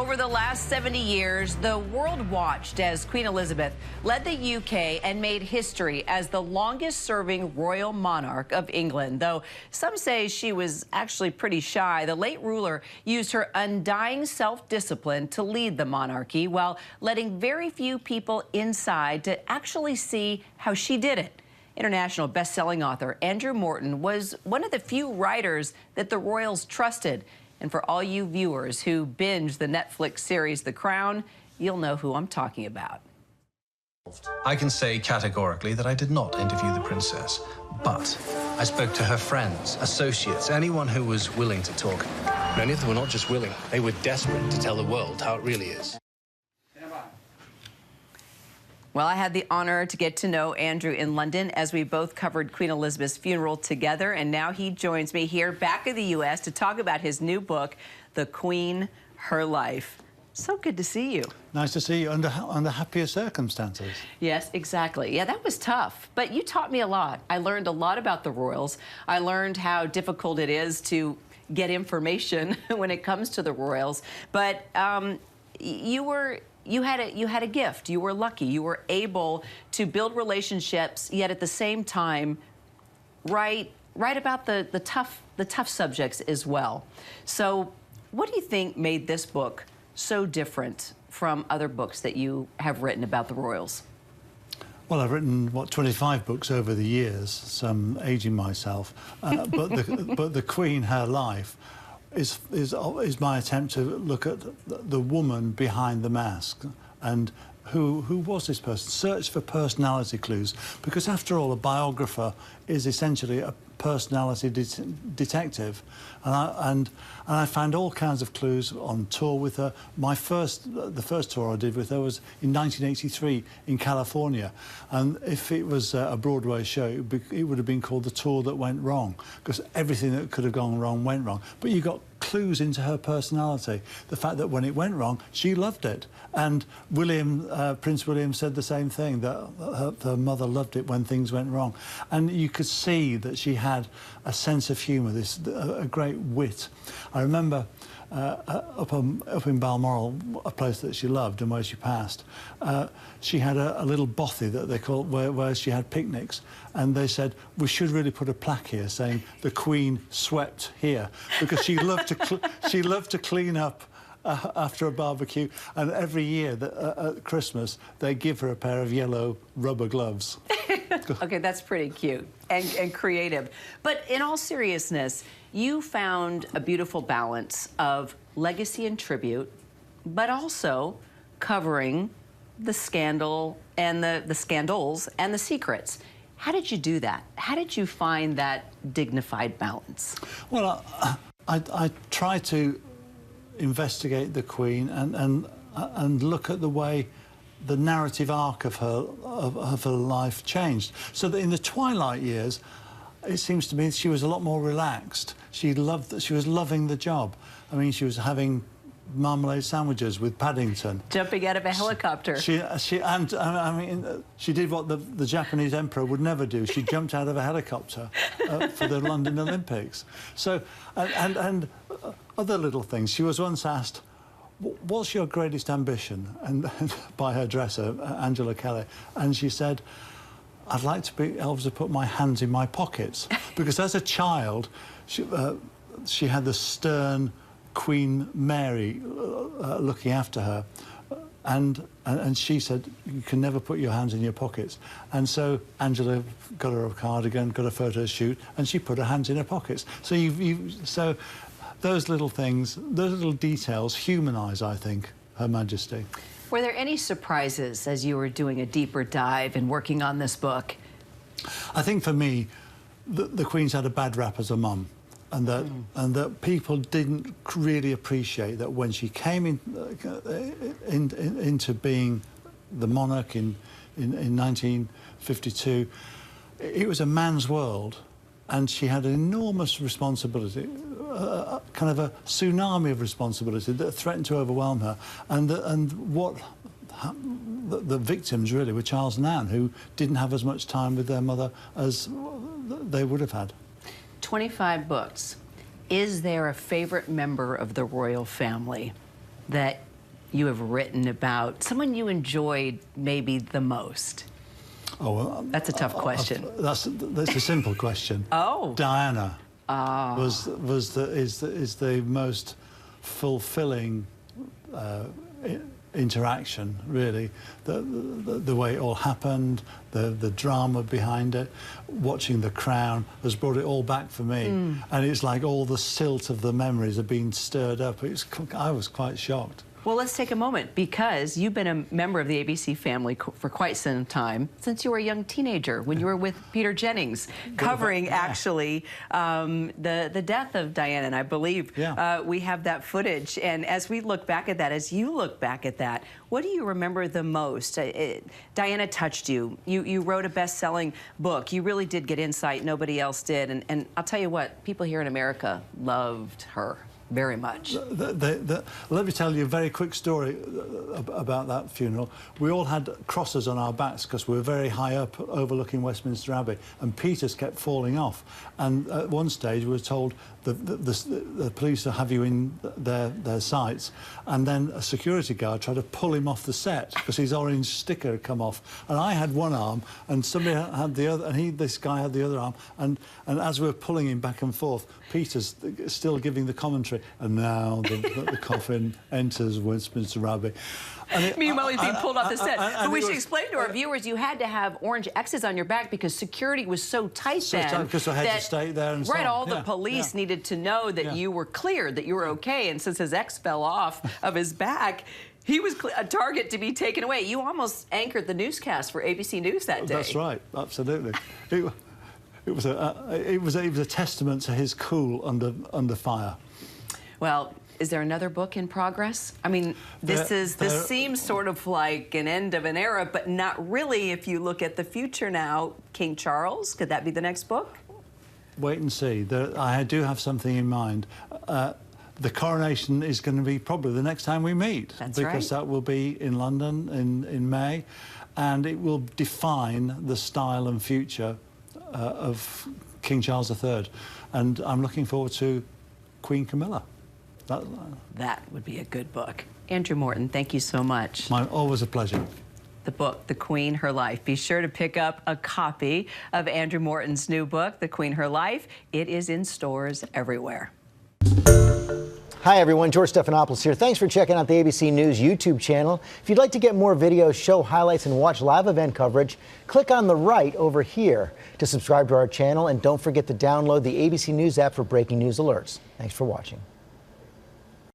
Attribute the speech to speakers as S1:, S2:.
S1: Over the last 70 years, the world watched as Queen Elizabeth led the UK and made history as the longest-serving royal monarch of England. Though some say she was actually pretty shy, the late ruler used her undying self-discipline to lead the monarchy while letting very few people inside to actually see how she did it. International best-selling author Andrew Morton was one of the few writers that the royals trusted. And for all you viewers who binge the Netflix series The Crown, you'll know who I'm talking about.
S2: I can say categorically that I did not interview the princess, but I spoke to her friends, associates, anyone who was willing to talk.
S3: Many of them were not just willing, they were desperate to tell the world how it really is.
S1: Well, I had the honor to get to know Andrew in London as we both covered Queen Elizabeth's funeral together, and now he joins me here back in the U.S. to talk about his new book, The Queen, Her Life. So good to see you.
S4: Nice to see you under happier circumstances.
S1: Yes, exactly. Yeah, that was tough, but you taught me a lot. I learned a lot about the royals. I learned how difficult it is to get information when it comes to the royals, but you had a gift. You were lucky. You were able to build relationships, yet at the same time, write about the tough subjects as well. So, what do you think made this book so different from other books that you have written about the royals?
S4: Well, I've written, what, 25 books over the years, so I'm aging myself. But the Queen, Her Life, is my attempt to look at the woman behind the mask and who was this person. Search for personality clues, because after all, a biographer is essentially a personality detective, and I found all kinds of clues on tour with her. The first tour I did with her was in 1983 in California, and if it was a Broadway show, it would have been called The Tour That Went Wrong, because everything that could have gone wrong went wrong. But you got clues into her personality. The fact that when it went wrong, she loved it. And Prince William said the same thing, that her mother loved it when things went wrong. And you could see that she had a sense of humour, a great wit. I remember up in Balmoral, a place that she loved and where she passed, she had a little bothy that they called, where she had picnics, and they said we should really put a plaque here saying the Queen swept here, because she loved to clean up after a barbecue, and every year at Christmas they give her a pair of yellow rubber gloves.
S1: Okay, that's pretty cute and creative. But in all seriousness, you found a beautiful balance of legacy and tribute, but also covering the scandal and the scandals and the secrets. How did you do that? How did you find that dignified balance? Well,
S4: I try to investigate the Queen and look at the way the narrative arc of her life changed, so that in the twilight years, it seems to me she was a lot more relaxed. She was loving the job. I mean, she was having marmalade sandwiches with Paddington.
S1: Jumping out of a helicopter.
S4: I mean, she did what the Japanese emperor would never do. She jumped out of a helicopter for the London Olympics. So, and other little things. She was once asked, "What's your greatest ambition?" and by her dresser, Angela Kelly, and she said, "I'd like to be able to put my hands in my pockets," because as a child, she had the stern Queen Mary looking after her, and she said, "You can never put your hands in your pockets." And so Angela got her a cardigan, got a photo shoot, and she put her hands in her pockets. So so those little things, those little details humanise, I think, Her Majesty.
S1: Were there any surprises as you were doing a deeper dive and working on this book?
S4: I think for me, the Queen's had a bad rap as a mum, and that people didn't really appreciate that when she came into being the monarch in 1952, it was a man's world, and she had an enormous responsibility, kind of a tsunami of responsibility that threatened to overwhelm her, the victims really were Charles and Anne, who didn't have as much time with their mother as they would have had.
S1: 25 books. Is there a favorite member of the royal family that you have written about, someone you enjoyed maybe the most?
S4: Oh, well,
S1: that's a tough question.
S4: That's a simple question.
S1: Oh,
S4: Diana is the most fulfilling interaction, really. The way it all happened, the drama behind it, watching The Crown has brought it all back for me. And it's like all the silt of the memories are being stirred up. I was quite shocked.
S1: Well, let's take a moment, because you've been a member of the ABC family for quite some time, since you were a young teenager, when you were with Peter Jennings, covering actually the death of Diana, and I believe we have that footage. And as we look back at that, as you look back at that, what do you remember the most? Diana touched you. You wrote a best-selling book. You really did get insight nobody else did. And I'll tell you what, people here in America loved her very much.
S4: Let me tell you a very quick story about that funeral. We all had crosses on our backs because we were very high up overlooking Westminster Abbey, and Peters kept falling off. And at one stage we were told the police will have you in their sights, and then a security guard tried to pull him off the set because his orange sticker had come off. And I had one arm and somebody had the other, and this guy had the other arm, and as we were pulling him back and forth, Peters still giving the commentary, and now the coffin enters Westminster Abbey.
S1: Meanwhile, he's being pulled off the set. But we should explain to our viewers, you had to have orange X's on your back because security was so tight then.
S4: Because I had to stay there and so on.
S1: All the police needed to know that you were cleared, that you were okay. And since his X fell off of his back, he was a target to be taken away. You almost anchored the newscast for ABC News that day.
S4: That's right, absolutely. It was a testament to his cool under fire.
S1: Well, is there another book in progress? I mean, this seems sort of like an end of an era, but not really if you look at the future now. King Charles, could that be the next book?
S4: Wait and see. I do have something in mind. The coronation is going to be probably the next time we meet.
S1: That's
S4: because that will be in London in May, and it will define the style and future of King Charles III. And I'm looking forward to Queen Camilla.
S1: That would be a good book. Andrew Morton, thank you so much.
S4: Always a pleasure.
S1: The book, The Queen, Her Life. Be sure to pick up a copy of Andrew Morton's new book, The Queen, Her Life. It is in stores everywhere.
S5: Hi everyone, George Stephanopoulos here. Thanks for checking out the ABC News YouTube channel. If you'd like to get more videos, show highlights, and watch live event coverage, click on the right over here to subscribe to our channel, and don't forget to download the ABC News app for breaking news alerts. Thanks for watching.